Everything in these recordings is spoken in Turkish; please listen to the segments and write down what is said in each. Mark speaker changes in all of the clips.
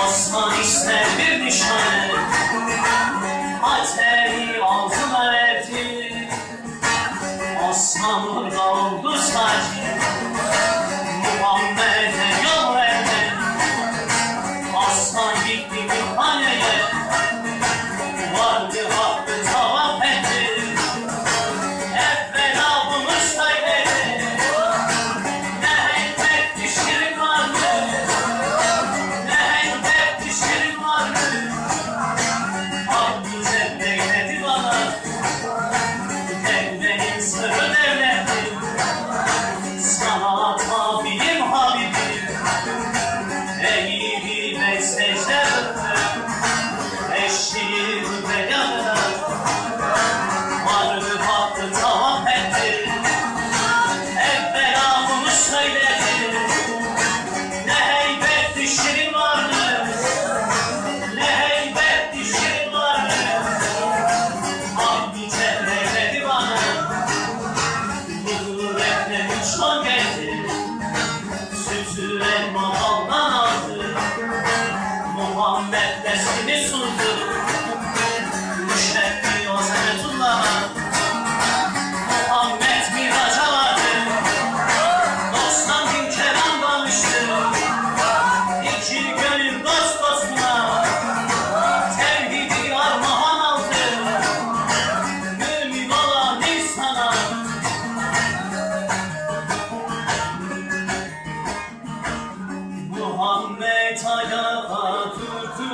Speaker 1: Osman ister bir nişane, Ateri altına verdi. Osman orada oldu sakin, Muhammed'e yol verdi. Osman gitti bir haneye, vardı hakkı tavaf etti. Evvela bunu söyledi, ne hikmet şirin vardı. Muhammed dersini sundu, müşrekki o Semetullah'a. Muhammed miraca vardı, 90 bin kelam kalmıştı. İki gönül dost dostuna, tevhidi armağan aldı. Mümin olan insana, Muhammed ayağa durdu.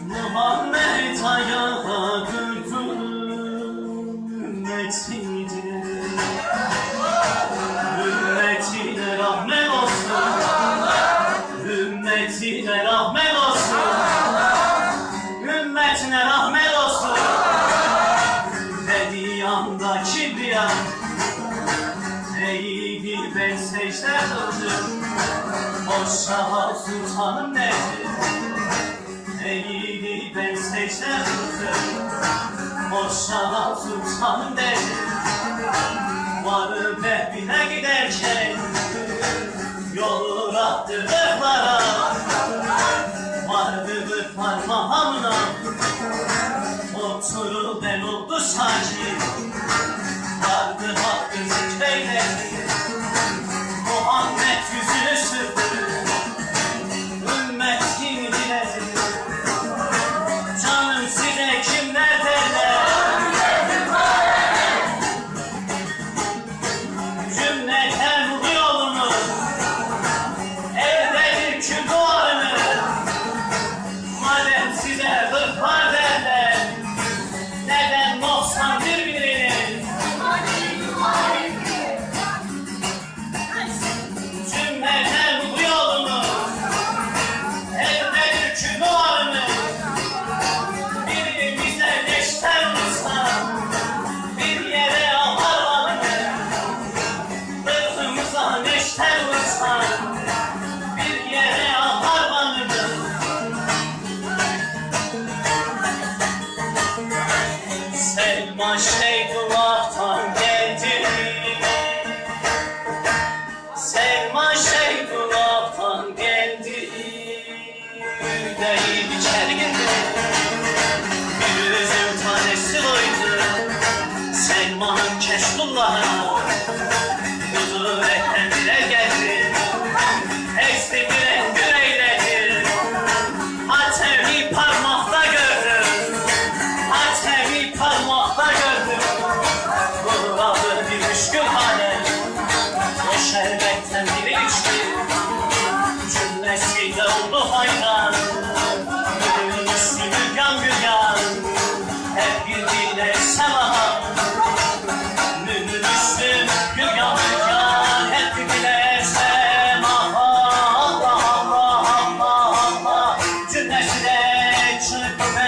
Speaker 1: Muhammed ayağa durdu. Ümmetine rahmet olsun. Ümmetine rahmet olsun. Ümmetine rahmet olsun. Dediği anda kibriya eğildi, ben secde kıldım. O Şah Sultanım nedir? Eğildi, ben secde kıldım. O Şah Sultanım nedir? Varıp evine giderken yolu uğrattı ırklara. Vardı bir parmağımla, oturup ben oldu sakin. Vardı hakkı zikreyledi, Muhammed yüzünü sürdü. Ümmetin diledi, canım size kimler derler? Cümleten bu yolunu, evdedir ki duvarını. Madem size hırpar derler, neden 91 birinin? Cümleten bu yolunu, evdedir ki duvarını. Biri bize neşter olsa, bir yere ağlarlanır. Rızımıza neşter olsa, bir yere ağlarlanır. çıktı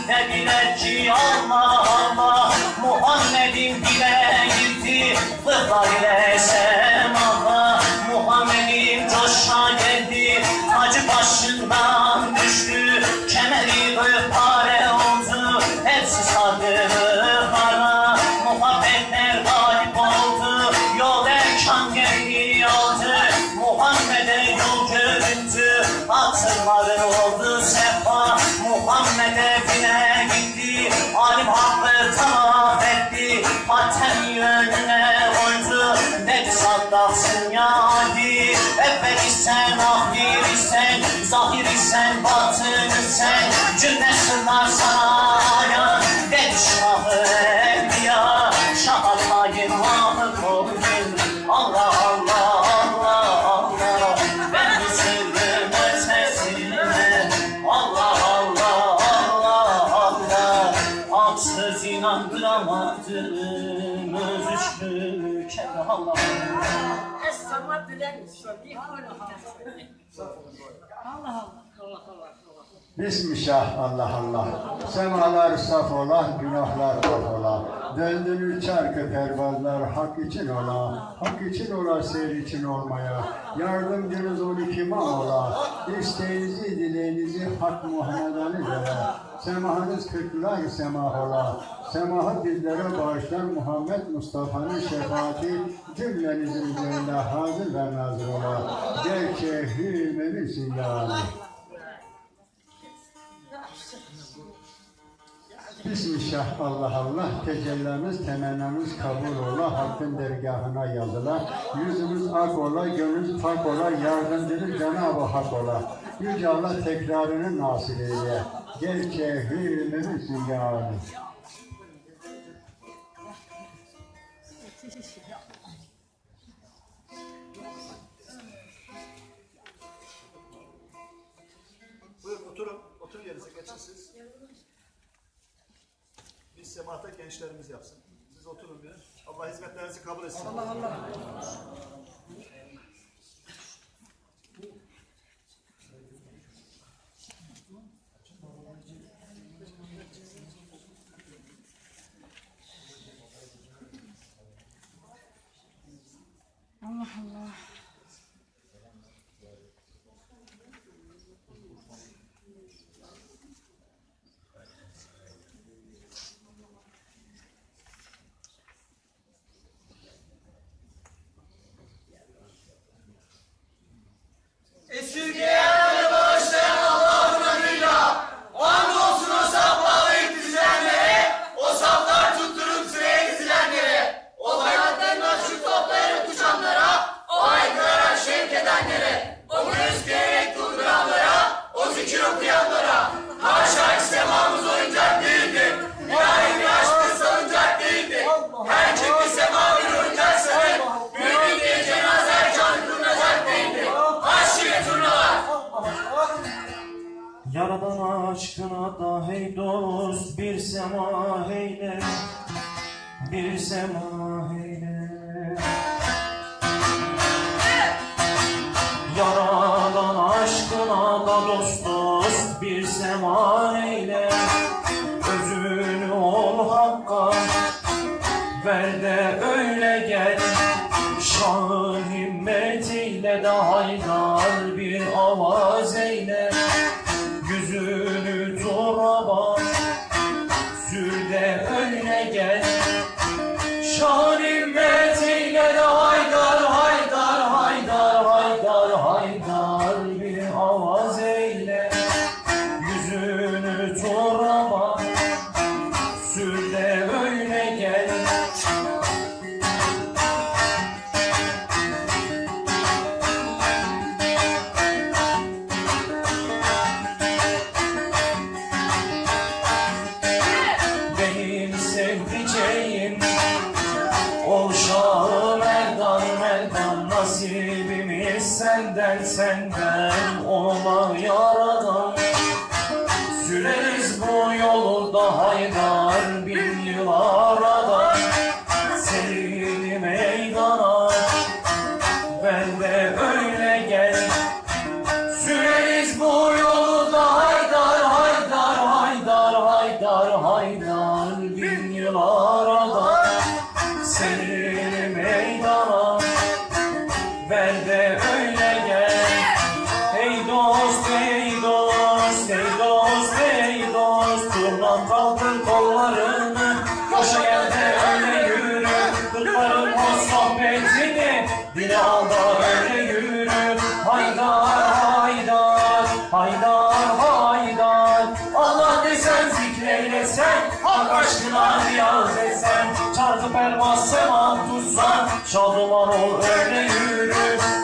Speaker 1: dediler ki Allah Allah Muhammed'in dile gitti fırlar ile semaha Muhammed'in coşa geldi tacı başından düştü kemeri pare oldu hepsi sardı kara muhabbetler galip oldu yol erkan geliyordu Muhammed'e yol göründü atırların oldu sefa Muhammed'e bile gitti alim hakkı tamam etti hatem yönüne koydu dedi saddaksın ya adi evvel isen ahir isen zahir isen batın isen cümle sırlar sana ya dedi şahı evliya şah Allah'ın mahı koyun Allah Allah Allah Allah ben bu sırrın ötesine Allah Allah Allah Allah aksız inandıramadım özüşlü kere Allah
Speaker 2: Esama bilen söyleyeyim. Allah Allah.
Speaker 3: Bismillah Allah Allah. Semalar saf ola, günahlar af ola. Döndün çarkı pervazlar hak için ola. Hak için ola, seyir için olmaya. Yardımcınız 12 imam ola. İsteğinizi, dileğinizi hak Muhammed'e vere. Semahanız kırklar semah ola. Semahı bizlere bağışlar Muhammed Mustafa'nın şefaati cümlenizin üzerinde hazır ve nazır ola. Gerçeği hürmemisin ya Ali. Bismillah Allah Allah, tecellamız, temennamız kabul ola, Hakk'ın dergahına yazıla, yüzümüz ak ola, gönlümüz pak ola, yardımcımız Cenab-ı Hak ola. Yüce Allah tekrarını nasip eyle, gerçeği hürmemizsin ya Ali.
Speaker 4: Buyurun oturun. Oturun yerinize geçin siz. Biz semahta gençlerimiz yapsın. Siz oturun bir. Allah hizmetlerinizi kabul etsin. Allah Allah.
Speaker 2: Allah Allah.
Speaker 1: Esirgeyenleri bağışlayan Allah'ın adıyla andolsun o safları iktizenlere, o saflar tutturup sıraya dizilenlere, o hayatlarını açık toplayarak uçanlara, o aykırarak şevk edenlere, o göğüs gererek durduranlara, o zikir okuyanlara, haşa semamız oyuncak değildir, ilahi bir aşkın salıncak değildir, her çekti sema bir oyuncak sanır, büyük diye cenaze can kılınacak değildir. Yaradan aşkına da hey dost bir sema eyle, bir sema eyle. Yaradan aşkına da dost bir sema eyle, özünü ol hakka ver de öyle gel. Şahın himmetiyle de haydar bir avaz eyle, yüzünü turaba sür de öyle gel. Şahın himmetiyle de haydar haydar haydar haydar haydar bir avaz eyle, yüzünü turaba sür de öyle gel. Ol Şah-ı Merdan nasibimiz senden olma yaradan. Süreriz bu yolda haydar bin yıl aradan. Serini meydana ben de öyle gel. Süreriz bu yolda haydar haydar
Speaker 5: aşkına niyaz etsen, çarkı pervaz sema tutsan, şadıman ol öyle yürü.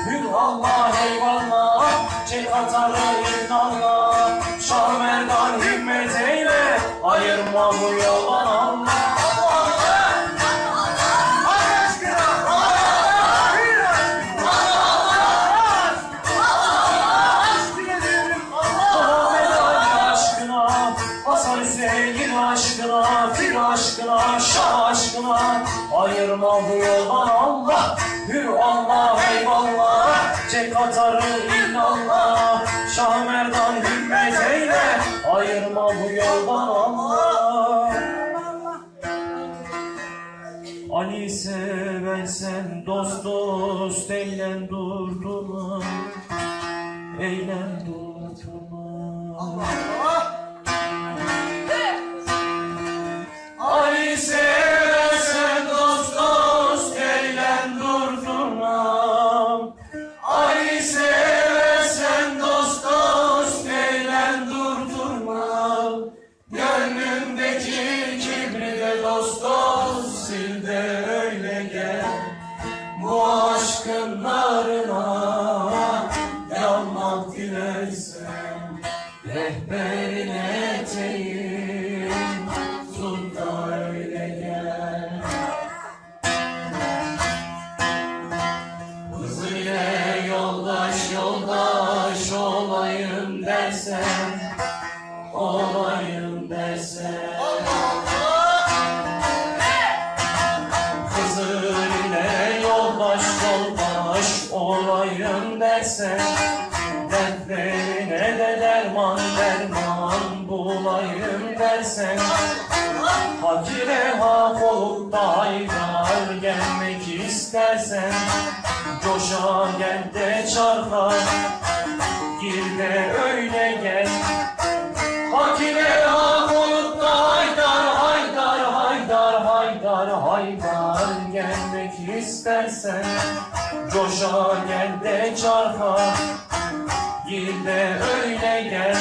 Speaker 5: Hür Allah eyvallah, çek atarı illallah, Şah Merdan himmet eyle, ayırma bu yoldan Allah. Aşkına, bir aşkına, şah aşkına, ayırma bu yoldan Allah. Hür Allah eyvallah, çek atarı illallah, Şah Merdan himmet eyle, ayırma bu yoldan Allah. Ali seversen dost dost, eylem durdurma, eylem durdurma. Ali seversen dost dost, eylem durdurmam. Ali seversen dost dost, eylem durdurmam. Gönlümdeki kibri de dost dost, sil de öyle gel. Bu aşkın narına yanmak dilersen, rehberin eteğim tut da öyle gel. Kız ile yoldaş yoldaş olayım dersen, olayım dersen. Kızıl ile yoldaş yoldaş olayım dersen, dertlerine de derman derman bulayım dersen, hak ile hak olup da haydar gelmek istersen, coşa gel de çarka gir de öyle gel. Hak ile hak olup da haydar haydar haydar haydar haydar gelmek istersen, coşa gel de çarka gir de öyle gel.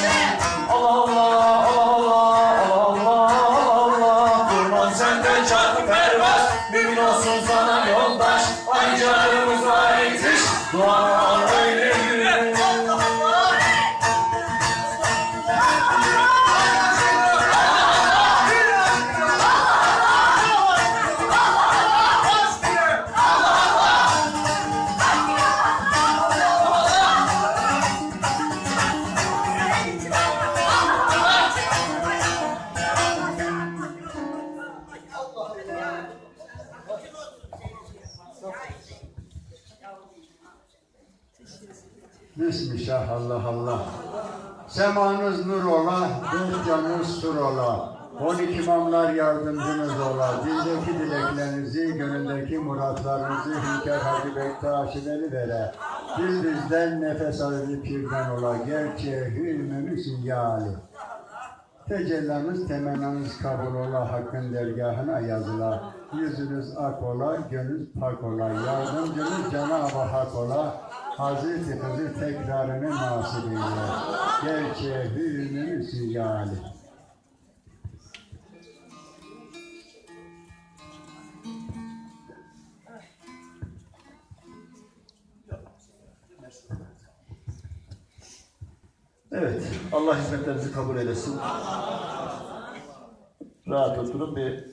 Speaker 5: Allah Allah Allah Allah, durmaz sende çarkı pervaz, mümin olsun sana yoldaş, ay canımıza yetiş, dua öyle yürü.
Speaker 3: Bismillah Allah Allah. Semanız nur ola, dört canınız sur ola. 12 imamlar yardımcınız ola. Dildeki dileklerinizi, gönüldeki muratlarınızı Hünkâr Hacı Bektaşi veli vere. Dildizden nefes alıcı pirden ola. Gerçeğe hülmümüsün ya Ali. Tecellanız, temennanız kabul ola, Hakk'ın dergahına yazıla. Yüzünüz ak ola, gönlünüz pak ola. Yardımcınız Cenab-ı Hak ola. Hazreti Hızır tekrarını nasip eyle. Gerçeğe hülmümüsün ya Ali.
Speaker 4: Evet, Allah hizmetlerinizi kabul eylesin. Rahat oturun, bir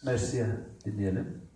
Speaker 4: Mersiye dinleyelim.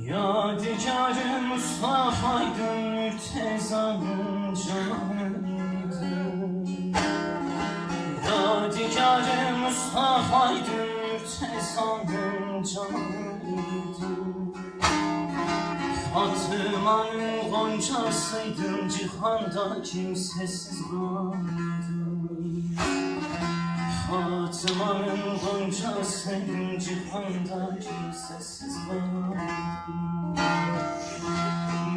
Speaker 5: Yadigarı Mustafa'ydın, Mürteza'nın canıydın. Yadigarı Mustafa'ydın, Mürteza'nın canıydın. Fatıma'nın goncasıydın, cihanda kimsesiz kaldın. Fatıma'nın goncasıydın, cihanda kimsesiz kaldın.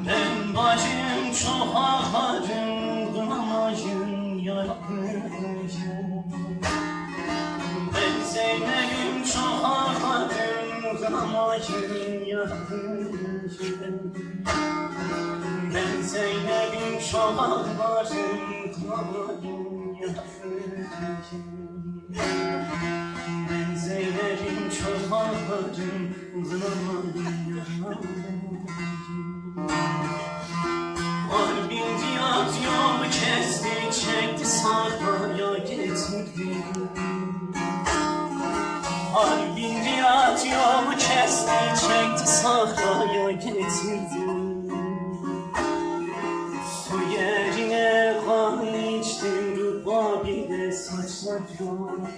Speaker 5: Ben bacım çok ağlarım, kınamayın yarabıyım. Ben Zeynep'im çok ağlarım, kınamayın yarabıyım. Ben Zeynep'im çok ağlarım, kınamayın yarabıyım. Ben Zeynep'im çok ağlarım, kınamayın yarabıyım. Kalbim diyat yol kesti, çekti sahraya getirdi. Kalbim diyat yol kesti, çekti sahraya getirdi. Su yerine kan içtim, Rubabide saçlar yoğurdum.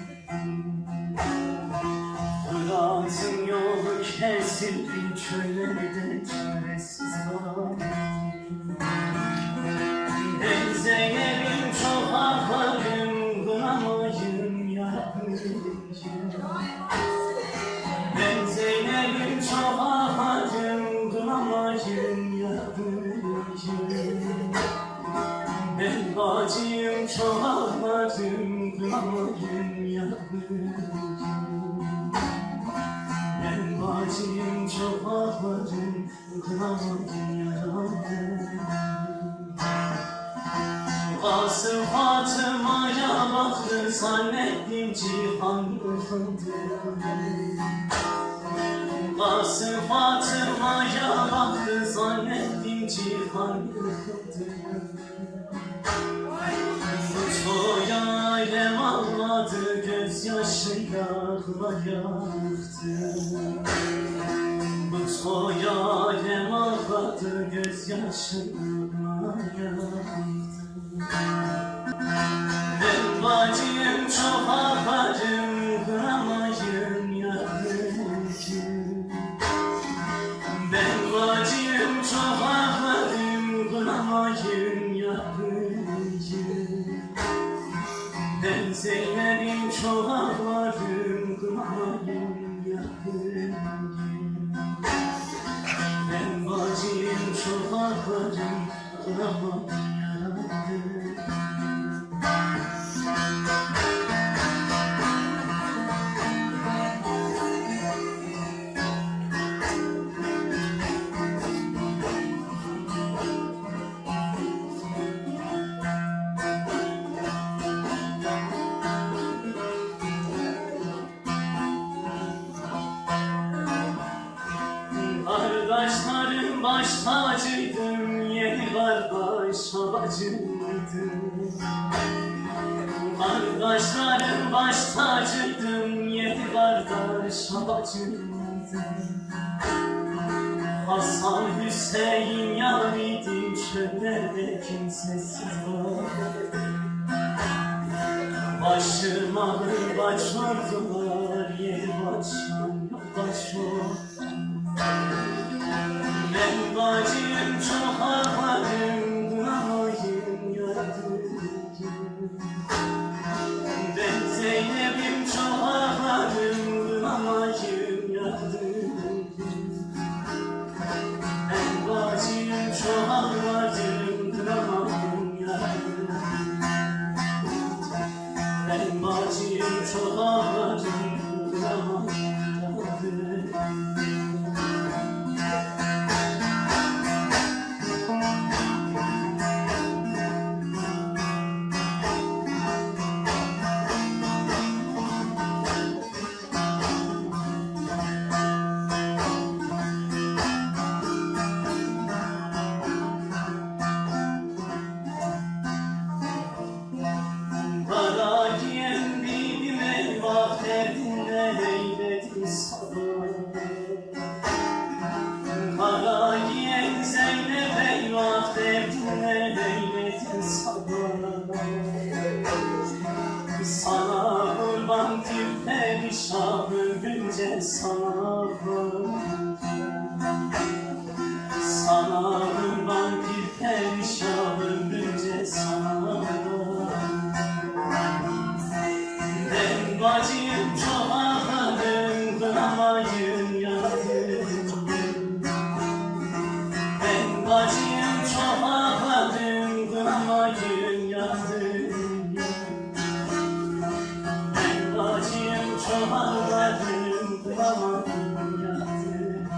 Speaker 5: Fırat'ın yolu kesildi, çöllerde çaresiz kaldım. Ben Zeynep'im çok ağlarım, kınamayın yarabıyım. Ben Zeynep'im çok ağlarım, kınamayın yarabıyım. Ben bacıyım çok ağlarım, kınamayın yarabıyım. Ben bacıyım çok ağlarım, kınamayın yarabıyım. Asıl Fatıma'ya baktı, zannettim cihan yıkıldı. Asıl Fatıma'ya baktı, zannettim cihan yıkıldı. Soya alem ağladı, gözyaşıyla yaktı. Bu soya alem ağladı, gözyaşıyla yaktı. Ben bacım çok ağlarım, kınamayın yarabıyım. Ben bacım çok ağlarım, kınamayın yarabıyım. Ben Zeynep'im çok ağlarım, kınamayın yarabıyım. Ben bacım çok ağlarım, kınamayın yarabıyım. Kardeşlerim baş tacıydım, yedi kardeş babacıydım. Kardeşlerim baş tacıydım, yedi kardeş babacıydım. Hasan Hüseyin yarıydım, çöllerde kimsesiz var. Başıma baş vurdular, yedi başım yok baş yok. Ben bacım çok ağlarım, kınamayın yarabıyım. Ben Zeynep'im çok ağlarım, kınamayın yarabıyım. Ben bacım çok ağlarım, kınamayın yarabıyım. Ben bacım çok ağlarım, kınamayın yarabıyım. derdine eyledin sabır. Sana kurban bir perişan ölünce sana sana kurban bir perişan ölünce sana ben bacım çok ağladım kınamayın yardım. Ben bacım çok ağladım kınamayın yardım. Ben bacım çok ağladım kınamayın yardım.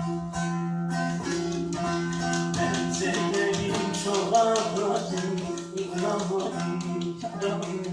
Speaker 5: Ben sevgilim çok ağladım kınamayın yardım.